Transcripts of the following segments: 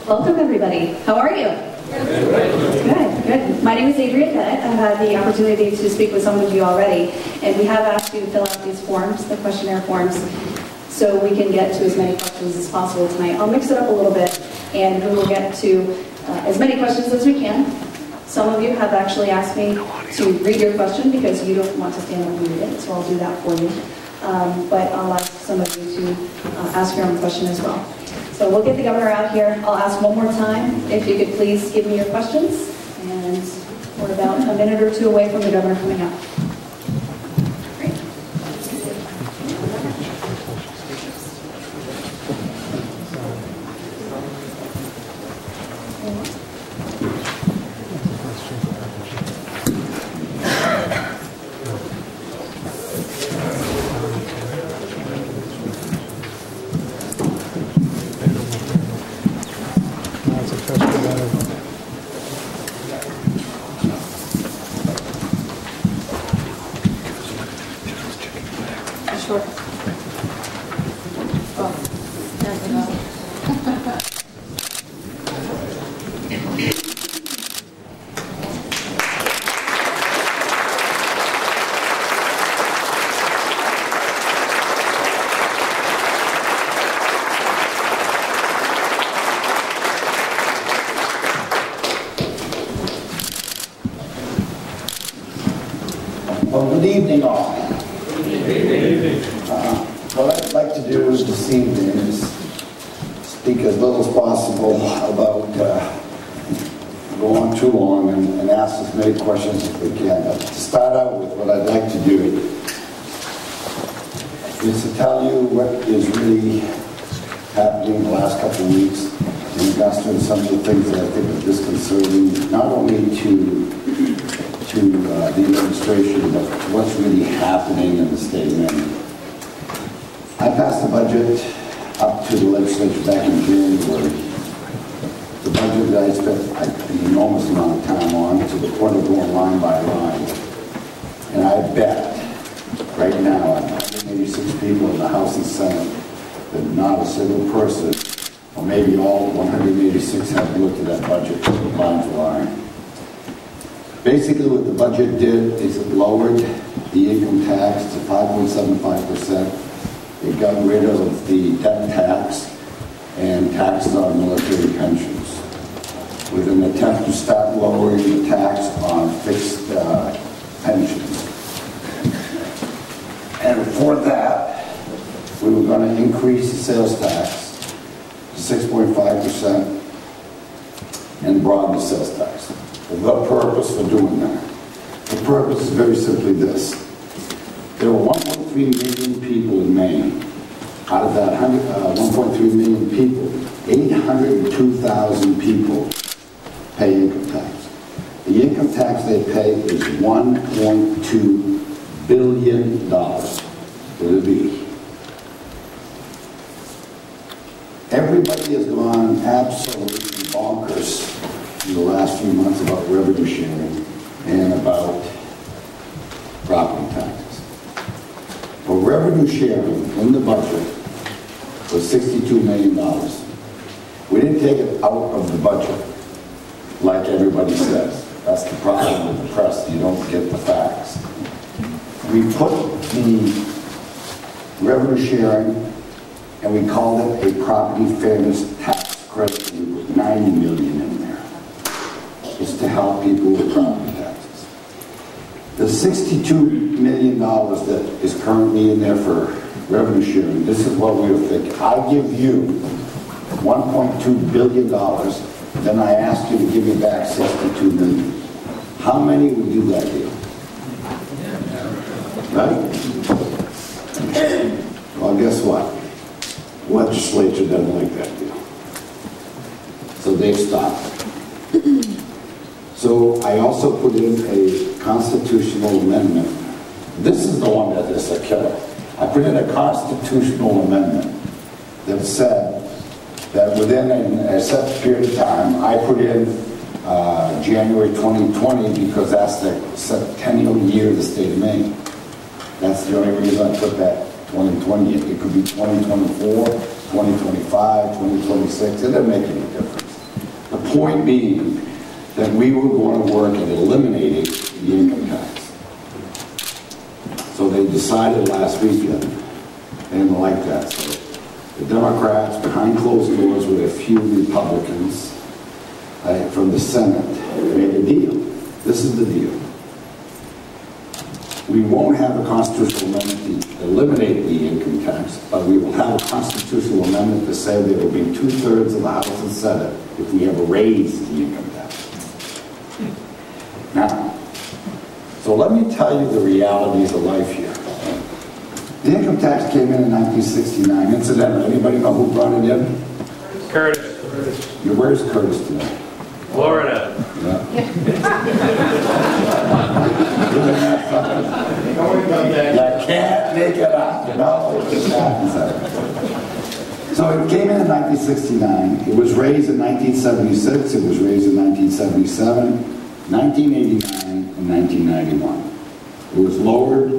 Welcome, everybody. How are you? Good, good. My name is Adrienne Bennett. I've had the opportunity to speak with some of you already, and we have asked you to fill out these forms, the questionnaire forms, so we can get to as many questions as possible tonight. I'll mix it up a little bit, and we will get to as many questions as we can. Some of you have actually asked me to read your question because you don't want to stand up and read it, so I'll do that for you. But I'll ask some of you to ask your own question as well. So we'll get the governor out here. I'll ask one more time if you could please give me your questions. And we're about a minute or two away from the governor coming out. Great. Sure. Oh, there we go. Well, good evening, all. What I'd like to do this evening is speak as little as possible about going too long and ask as many questions as we can. But to start out with, what I'd like to do is to tell you what is really happening in the last couple of weeks in regards to some of the things that I think are disconcerting, not only to the administration, but what's really happening in the state of Maine. I passed the budget up to the legislature back in January. The budget that I spent an enormous amount of time on, to the point of going line by line. And I bet right now, 186 people in the House and Senate, that not a single person, or maybe all 186, have looked at that budget line for line. Basically, what the budget did is it lowered the income tax to 5.75%. It got rid of the death tax and taxes on military pensions, with an attempt to start lowering the tax on fixed pensions. And for that, we were going to increase the sales tax to 6.5% and broaden the sales tax. The purpose for doing that? The purpose is very simply this. There were 1.3 million people in Maine. Out of that 1.3 million people, 802,000 people pay income tax. The income tax they pay is $1.2 billion with a B. Everybody has gone absolutely bonkers in the last few months about revenue sharing and about property taxes. Well, revenue sharing in the budget was $62 million. We didn't take it out of the budget like everybody says. That's the problem with the press. You don't get the facts. We put the revenue sharing and we called it a property fairness tax credit. We put $90 million in there. It's to help people with property taxes. The $62 million that is currently in there for revenue sharing, this is what we were thinking. I give you $1.2 billion, then I ask you to give me back $62 million. How many would do that deal? Right? Well, guess what? Legislature doesn't like that deal. So they've stopped. So I also put in a constitutional amendment. This is the one that is a killer. I put in a constitutional amendment that said that within a set period of time, I put in January 2020 because that's the centennial year of the state of Maine. That's the only reason I put that 2020 in. It could be 2024, 2025, 2026. It doesn't make any difference. The point being that we were going to work at eliminating the income tax. So they decided last weekend, they didn't like that. So the Democrats, behind closed doors with a few Republicans from the Senate, made a deal. This is the deal. We won't have a constitutional amendment to eliminate the income tax, but we will have a constitutional amendment to say there will be 2/3 of the House and Senate if we ever raise the income tax. Now, so let me tell you the realities of life here. The income tax came in 1969. Incidentally, anybody know who brought it in? Curtis. Where's Curtis today? Florida. Yeah. You can't make it up. No, it just happens. So it came in 1969. It was raised in 1976. It was raised in 1977, 1989, and 1991. It was lowered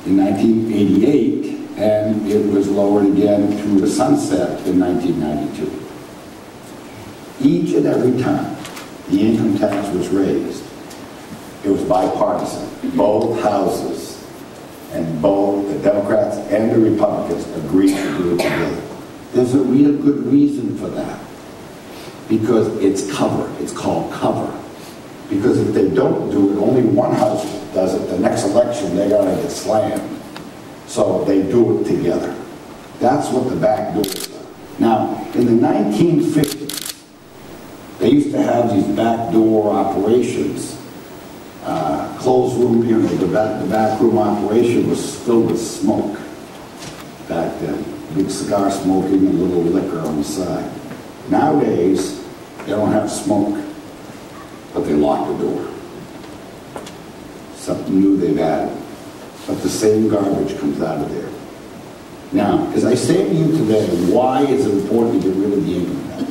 in 1988, and it was lowered again through the sunset in 1992. Each and every time the income tax was raised, it was bipartisan. Both houses and both the Democrats and the Republicans agreed to do it together. There's a real good reason for that. Because it's cover. It's called cover. Because if they don't do it, only one house does it. The next election, they're going to get slammed. So they do it together. That's what the back door is. Now, in the 1950s, they used to have these backdoor operations. Closed room, you know, the back room operation was filled with smoke back then. Big cigar smoking and a little liquor on the side. Nowadays, they don't have smoke, but they lock the door. Something new they've added. But the same garbage comes out of there. Now, as I say to you today, why is it important to get rid of the income tax?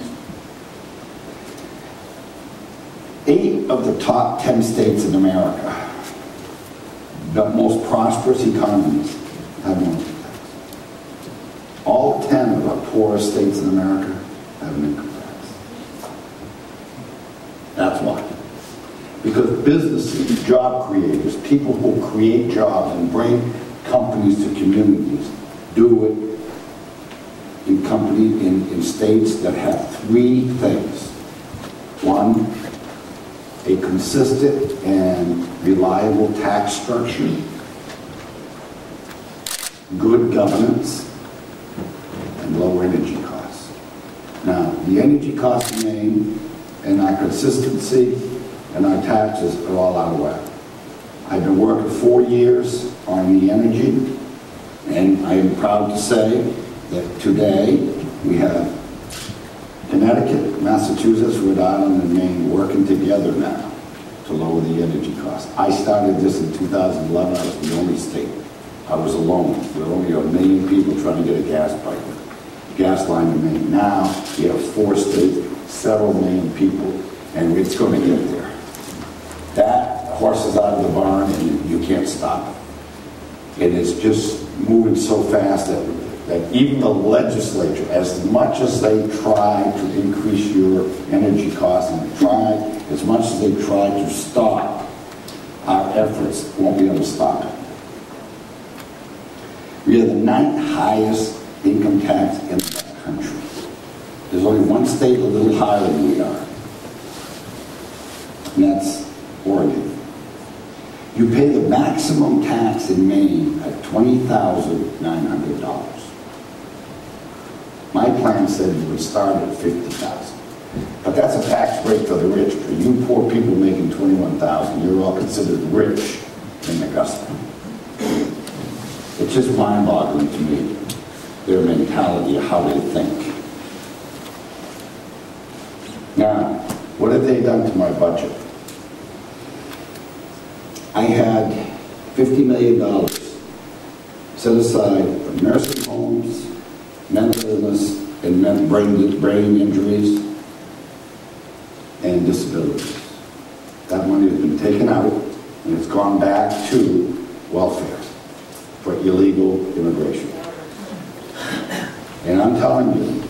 8 of the top 10 states in America, the most prosperous economies, have no income tax. All 10 of the poorest states in America have an income tax. That's why. Because businesses, job creators, people who create jobs and bring companies to communities, do it in states that have 3 things. 1, a consistent and reliable tax structure, good governance, and low energy costs. Now, the energy costs in Maine and our consistency and our taxes are all out of whack. I've been working 4 years on the energy, and I am proud to say that today we have Connecticut, Massachusetts, Rhode Island, and Maine working together now to lower the energy costs. I started this in 2011. I was the only state. I was alone. There were only 1 million people trying to get a gas line in Maine. Now we have 4 states, several million people, and it's going to get there. That horse is out of the barn, and you can't stop it. And it's just moving so fast that even the legislature, as much as they try to increase your energy costs and as much as they try to stop our efforts, won't be able to stop it. We are the 9th highest income tax in the country. There's only one state a little higher than we are, and that's Oregon. You pay the maximum tax in Maine at $20,900. My plan said you would start at $50,000. But that's a tax break for the rich. For you poor people making $21,000, you're all considered rich in Augusta. It's just mind-boggling to me, their mentality of how they think. Now, what have they done to my budget? I had $50 million set aside for nursing homes, mental illness, and brain injuries, and disabilities. That money has been taken out, and it's gone back to welfare for illegal immigration. And I'm telling you,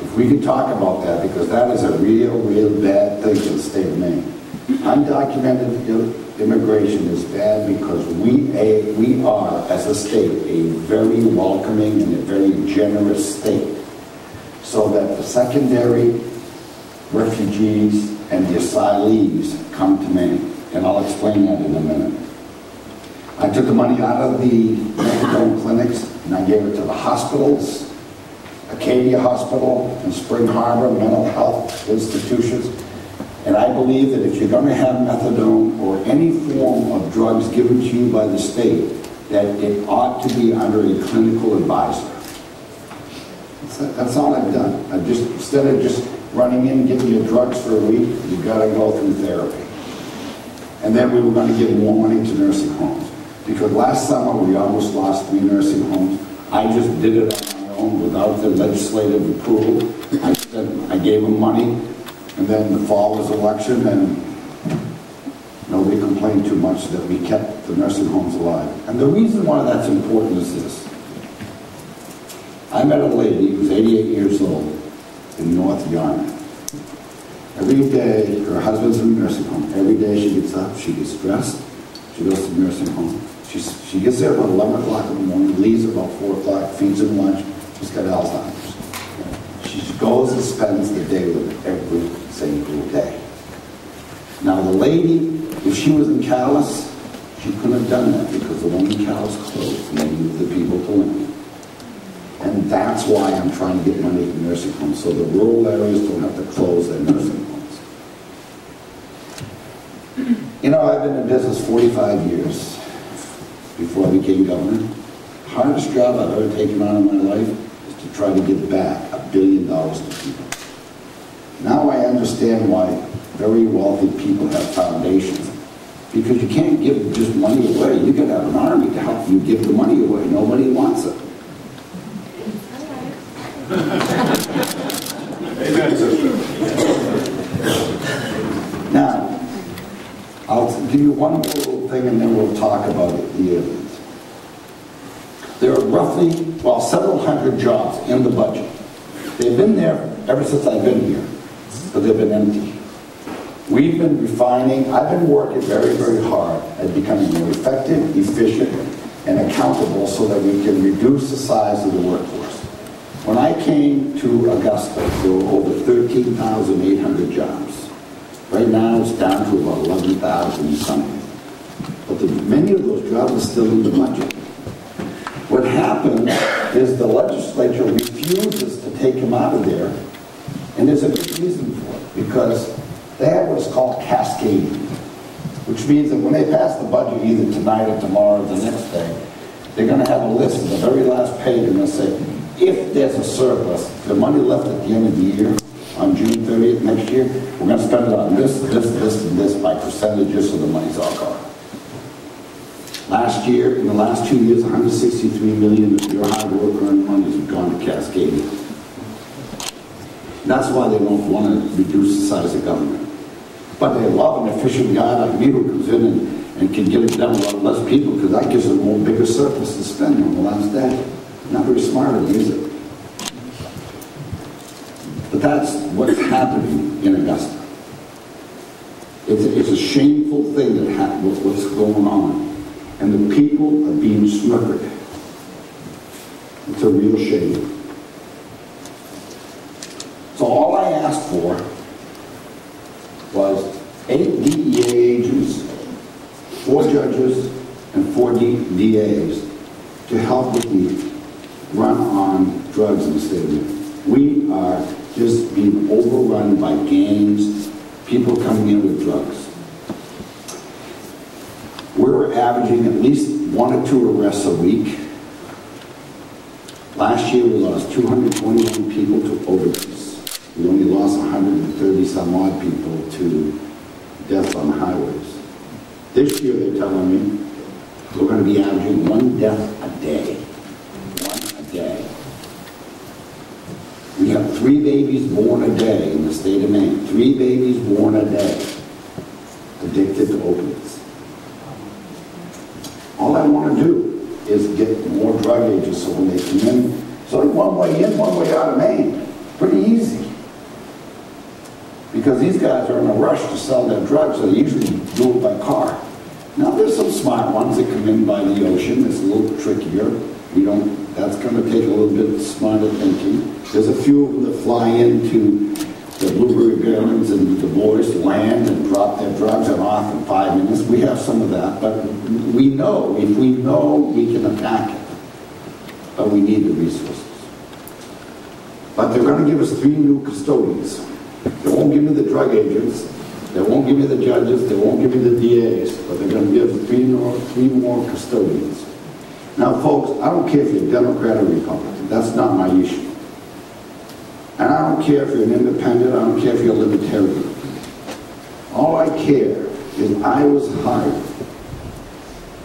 if We can talk about that because that is a real bad thing for the state of Maine. Undocumented immigration is bad because we are, as a state, a very welcoming and a very generous state. So that the secondary refugees and the asylees come to Maine. And I'll explain that in a minute. I took the money out of the methadone clinics and I gave it to the hospitals, Acadia Hospital and Spring Harbor mental health institutions. And I believe that if you're going to have methadone or any form of drugs given to you by the state, that it ought to be under a clinical advisor. That's all I've done. I've just, instead of just running in and giving you drugs for a week, you've got to go through therapy. And then we were going to give more money to nursing homes. Because last summer we almost lost 3 nursing homes. I just did it on my own without the legislative approval. I gave them money. And then the fall was election, and nobody complained too much that we kept the nursing homes alive. And the reason why that's important is this. I met a lady who was 88 years old in North Yarmouth. Every day, her husband's in a nursing home. Every day she gets up, she gets dressed, she goes to the nursing home. She gets there about 11 o'clock in the morning, leaves about 4 o'clock, feeds him lunch. She's got Alzheimer's. She goes and spends the day with it every single day. Now the lady, if she was in Calais, she couldn't have done that because the one in Calais closed and they moved the people to Lincoln. And that's why I'm trying to get money to nursing homes, so the rural areas don't have to close their nursing homes. You know, I've been in business 45 years before I became governor. Hardest job I've ever taken on in my life is to try to give back $1 billion to people. Now I understand why very wealthy people have foundations. Because you can't give just money away. You got to have an army to help you give the money away. Nobody wants it. Now, I'll give you one more little thing and then we'll talk about the evidence. There are roughly, well, several hundred jobs in the budget. They've been there ever since I've been here, but they've been empty. We've been refining, I've been working very, very hard at becoming more effective, efficient, and accountable so that we can reduce the size of the workforce. When I came to Augusta, there were over 13,800 jobs. Right now it's down to about 11,000 something. But many of those jobs are still in the budget. What happened is the legislature refuses to take them out of there, and there's a good reason for it, because they have what's called cascading, which means that when they pass the budget either tonight or tomorrow or the next day, they're going to have a list, and the very last page they're going to say, if there's a surplus, the money left at the end of the year, on June 30th next year, we're going to spend it on this, and this by percentages so the money's all gone. Last year, in the last 2 years, 163 million of your hard work earned money has gone to cascading. That's why they don't want to reduce the size of government. But they love an efficient guy like me who comes in and can get it done with a lot less people because that gives them more bigger surplus to spend on the last day. Not very smart of me, is it? But that's what's happening in Augusta. It's a shameful thing that happens, what's going on. And the people are being snookered. It's a real shame. So all I asked for was 8 DEA agents, 4 judges, and 4 DAs to help with the run on drugs in the state of Maine. We are just being overrun by gangs, people coming in with drugs. We're averaging at least 1 or 2 arrests a week. Last year we lost 221 people to overdose. We only lost 130 some odd people to deaths on highways. This year they're telling me we're going to be averaging 1 death a day. 1 a day. We have 3 babies born a day in the state of Maine. 3 babies born a day addicted to opiates. All I want to do is get more drug agents so when they come in, it's only one way in, one way out of Maine. Pretty easy. Because these guys are in a rush to sell their drugs, so they usually do it by car. Now there's some smart ones that come in by the ocean. It's a little trickier. That's going to take a little bit smarter thinking. There's a few of them that fly into the Blueberry Gardens and Du Bois, land and drop their drugs and off in 5 minutes. We have some of that, but we know, if we know, we can attack it. But we need the resources. But they're going to give us 3 new custodians. They won't give me the drug agents, they won't give me the judges, they won't give me the DAs, but they're going to give 3 more custodians. Now folks, I don't care if you're Democrat or Republican, that's not my issue. And I don't care if you're an independent, I don't care if you're a libertarian. All I care is I was hired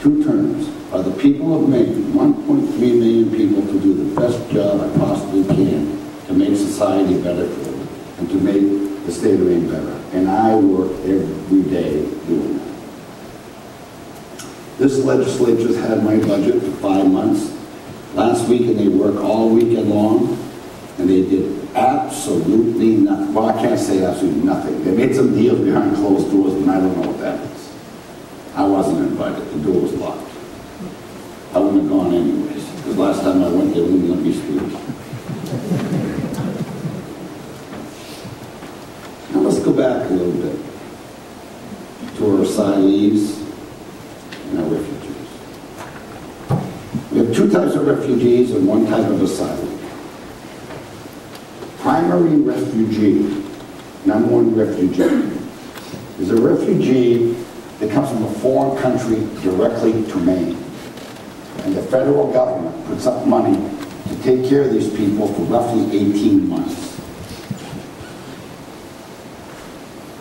2 terms by the people of Maine, 1.3 million people, to do the best job I possibly can to make society better for them and to make the state of Maine better. And I work every day doing that. This legislature's had my budget for 5 months. Last week, and they worked all weekend long, and they did absolutely nothing. Well, I can't say absolutely nothing. They made some deals behind closed doors, and I don't know what that is. I wasn't invited. The door was locked. I wouldn't have gone anyways, because last time I went, they wouldn't let me speak. Now let's go back a little bit to our asylees and our refugees. We have 2 types of refugees and 1 type of asylee. Primary refugee, number 1 refugee, is a refugee that comes from a foreign country directly to Maine. And the federal government puts up money to take care of these people for roughly 18 months.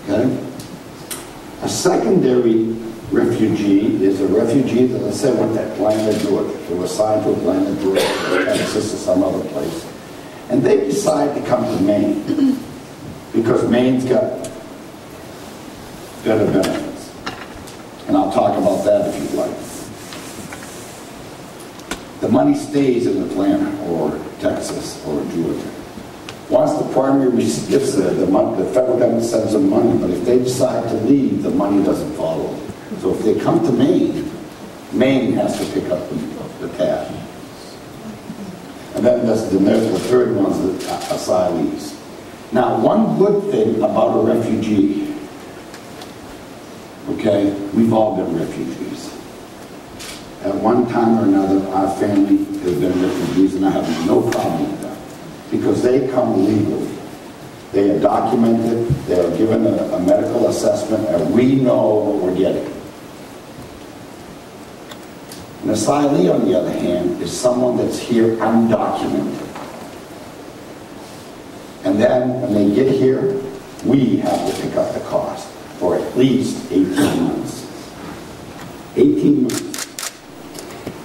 Okay? A secondary refugee is a refugee that, let's say, went to Atlanta, Georgia. They were assigned to Atlanta, Georgia, or Texas, or some other place. And they decide to come to Maine because Maine's got better benefits. And I'll talk about that if you'd like. The money stays in Atlanta or Texas or Georgia. Once the primary gets there, the federal government sends them money, but if they decide to leave, the money doesn't follow. So if they come to Maine, Maine has to pick up the tab. And then the third one's the asylees. Now, one good thing about a refugee, okay, we've all been refugees. At one time or another, our family has been refugees, and I have no problem with that, because they come legally. They are documented, they are given a medical assessment, and we know what we're getting. An asylee, on the other hand, is someone that's here undocumented. And then, when they get here, we have to pick up the cost for at least 18 months. 18 months.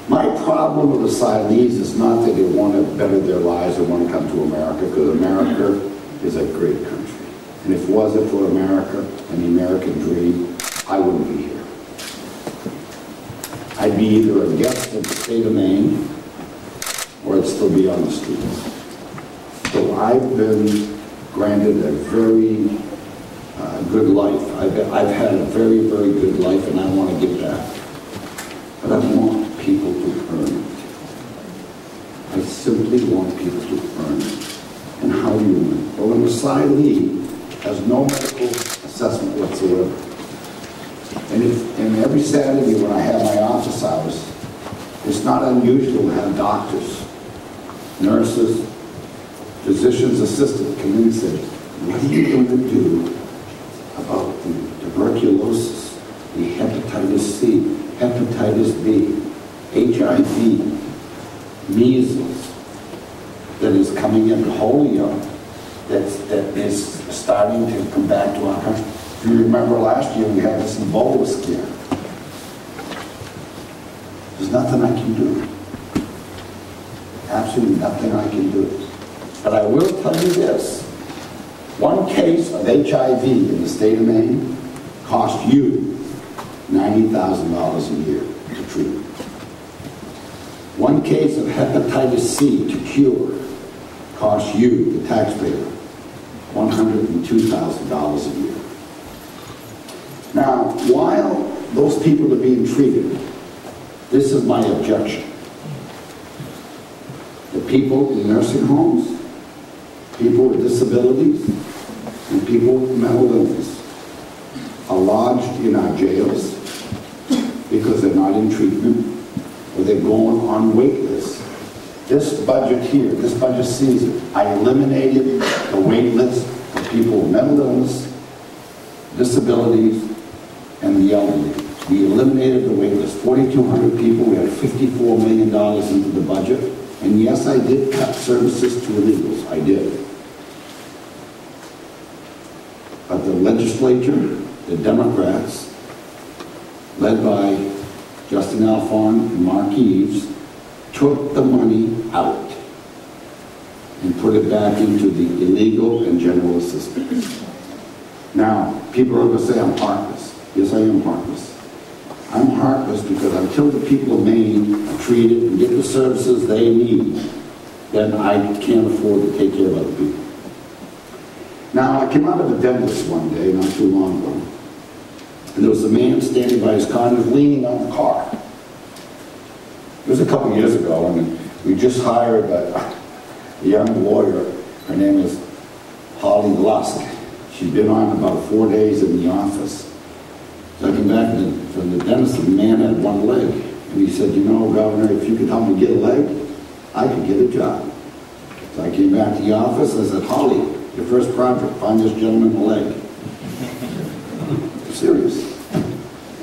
My problem with asylees is not that they want to better their lives or want to come to America, because America is a great country. And if it wasn't for America and the American dream, I wouldn't be here. I'd be either a guest of the state of Maine, or I'd still be on the streets. So I've been granted a very good life. I've had a very, very good life, and I want to give back. But I want people to earn it. I simply want people to earn it. And how do you earn it? Well, an asylee has no medical assessment whatsoever. And every Saturday when I have my office hours, it's not unusual to have doctors, nurses, physician's assistants come in and say, what are you going to do about the tuberculosis, the hepatitis C, hepatitis B, HIV, measles, that is coming in, polio, that is starting to come back to our country. If you remember last year, we had this Ebola scare. There's nothing I can do. Absolutely nothing I can do. But I will tell you this. One case of HIV in the state of Maine cost you $90,000 a year to treat. One case of hepatitis C to cure costs you, the taxpayer, $102,000 a year. Now, while those people are being treated, this is my objection. The people in nursing homes, people with disabilities, and people with mental illness are lodged in our jails because they're not in treatment or they're going on wait lists. This budget here, this budget season, I eliminated the wait list for people with mental illness, disabilities, and the elderly. We eliminated the wait list. 4,200 people, we had $54 million into the budget. And yes, I did cut services to illegals, I did. But the legislature, the Democrats, led by Justin Alfon and Mark Eves, took the money out and put it back into the illegal and general assistance. Now, people are going to say I'm heartless. Yes, I am heartless. I'm heartless because until the people of Maine are treated and get the services they need, then I can't afford to take care of other people. Now, I came out of a dentist one day, not too long ago, and there was a man standing by his car and was leaning on the car. It was a couple years ago, and we just hired a young lawyer. Her name is Holly Lusk. She'd been on about 4 days in the office. So I came back from the dentist, and the man had one leg. And he said, you know, Governor, if you could help me get a leg, I could get a job. So I came back to the office, I said, Holly, your first project, find this gentleman a leg. Serious.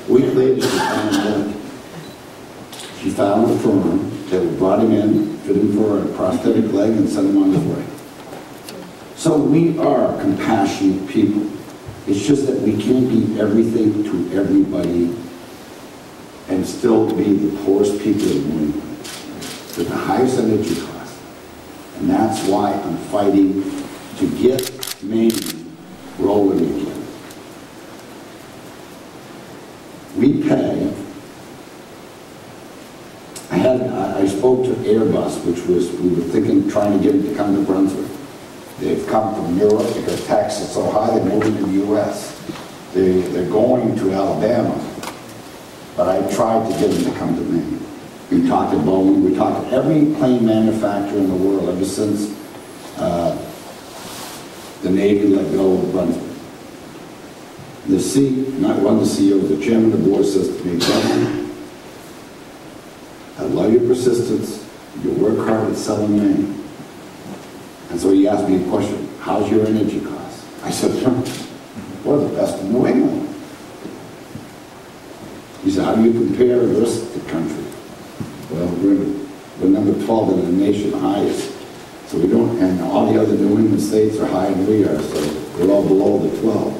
A week later, she found a leg. She found a firm that brought him in, fit him for a prosthetic leg, and sent him on his way. So we are compassionate people. It's just that we can't be everything to everybody and still be the poorest people in New England with the highest energy cost. And that's why I'm fighting to get Maine rolling again. We pay. I spoke to Airbus, which was, we were thinking, trying to get them to come to Brunswick. They've come from Europe because taxes are so high, they're moving to the U.S. They're going to Alabama. But I tried to get them to come to Maine. We talked to Boeing, we talked to every plane manufacturer in the world ever since the Navy let go of Brunswick. Not one of the CEOs, the chairman of the board says to me, Governor, I love your persistence, you work hard at selling Maine. And so he asked me a question, how's your energy cost? I said, well, the best in New England. He said, how do you compare the rest of the country? Well, we're number 12 in the nation, highest. So we don't, and all the other New England states are higher than we are, so we're all below the 12.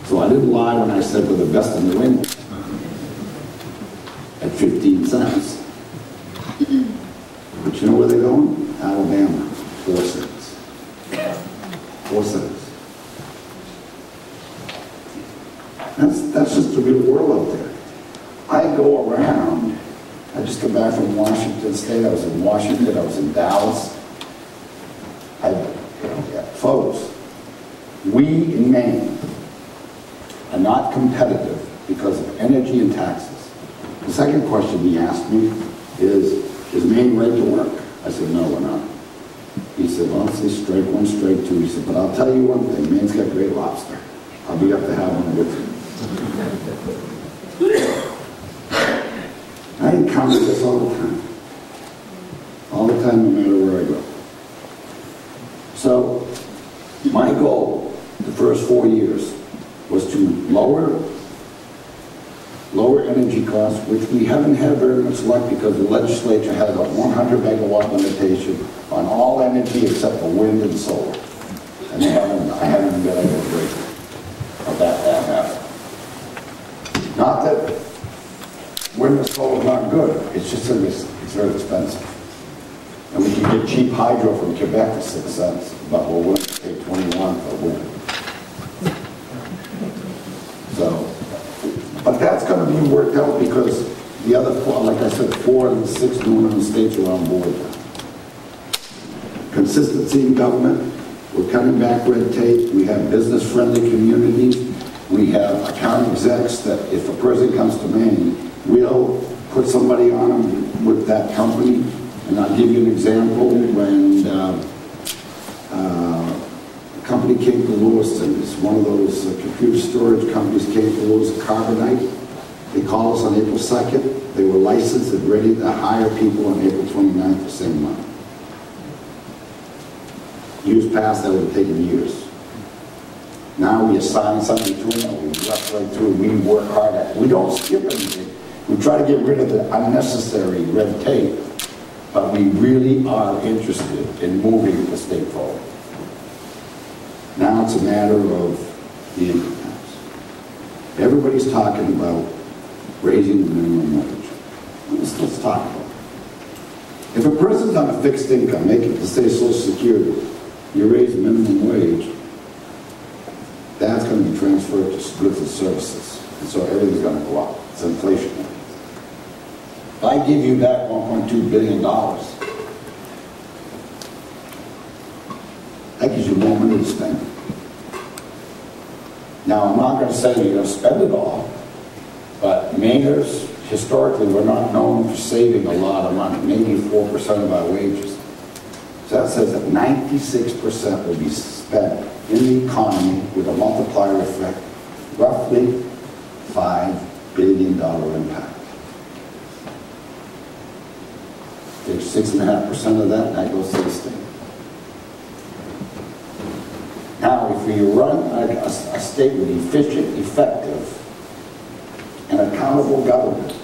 So I didn't lie when I said we're the best in New England at 15 cents. But you know where they're going? Alabama, 4 cents. 4 cents. That's just the real world out there. I go around. I just got back from Washington State. I was in Washington. I was in Dallas. Folks, we in Maine are not competitive because of energy and taxes. The second question he asked me is Maine right to work? I said, no, we're not. He said, well, it's strike one, strike two. He said, but I'll tell you one thing, Maine's got great lobster. I'll be up to have one with you. I encounter this all the time. All the time, no matter where I go. So, my goal, the first 4 years, was to lower energy costs, which we haven't had very much luck because the legislature has a 100 megawatt limitation on all energy except for wind and solar. And I haven't been able to break that happen. Not that wind and solar is not good, it's just that it's very expensive. And we can get cheap hydro from Quebec for 6 cents, but we're willing to pay 21 for wind. So, but that's going to be worked out because the other four, like I said, 4 of the 6 New England states are on board now. consistency in government. We're cutting back red tape. We have business-friendly communities. We have account execs that if a person comes to Maine, we'll put somebody on them with that company. And I'll give you an example. When a company came to Lewiston, it's one of those computer storage companies came to Lewiston, Carbonite. They called us on April 2nd. They were licensed and ready to hire people on April 29th the same month. Years past, that would have taken years. Now we assign something to them, we rush right through, we work hard at it. We don't skip anything. We try to get rid of the unnecessary red tape, but we really are interested in moving the state forward. Now it's a matter of the income tax. Everybody's talking about raising the minimum wage. Let's talk about it. If a person's on a fixed income, making to say Social Security, you raise the minimum wage, that's going to be transferred to goods and services. And so everything's going to go up. It's inflationary. If I give you back $1.2 billion, that gives you more money to spend. Now, I'm not going to say you're going to spend it all, but Mainers, historically, we're not known for saving a lot of money, maybe 4% of our wages. So that says that 96% will be spent in the economy with a multiplier effect, roughly $5 billion impact. Take 6.5% of that, and that goes to the state. Now, if we run a state with efficient, effective, and accountable government,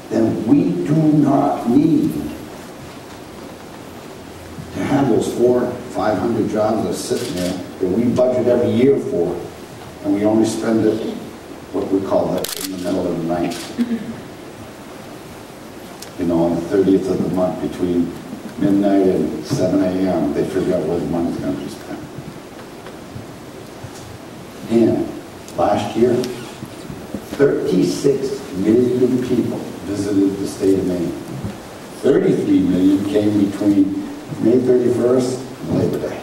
then we do not need to have those 400 or 500 jobs that are sitting there that we budget every year for, and we only spend it, what we call it, in the middle of the night. You know, on the 30th of the month, between midnight and 7 a.m., they figure out where the money's going to be spent. And last year, 36 million people visited the state of Maine. 33 million came between May 31st and Labor Day.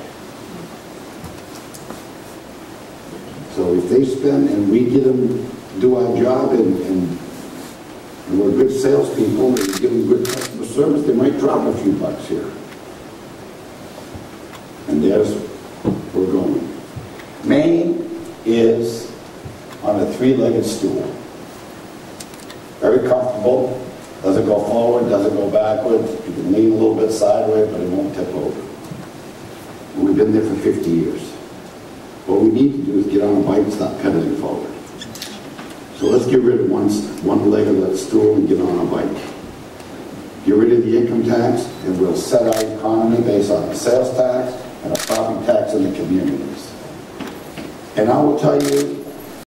So if they spend and we get them to do our job and we're good salespeople and we give them good customer service, they might drop a few bucks here. And there's where we're going. Maine is on a three-legged stool. Very comfortable. Doesn't go forward, doesn't go backwards. You can lean a little bit sideways, but it won't tip over. And we've been there for 50 years. What we need to do is get on a bike and stop pedaling forward. So let's get rid of one leg of that stool and get on a bike. Get rid of the income tax, and we'll set our economy based on the sales tax and a property tax in the communities. And I will tell you,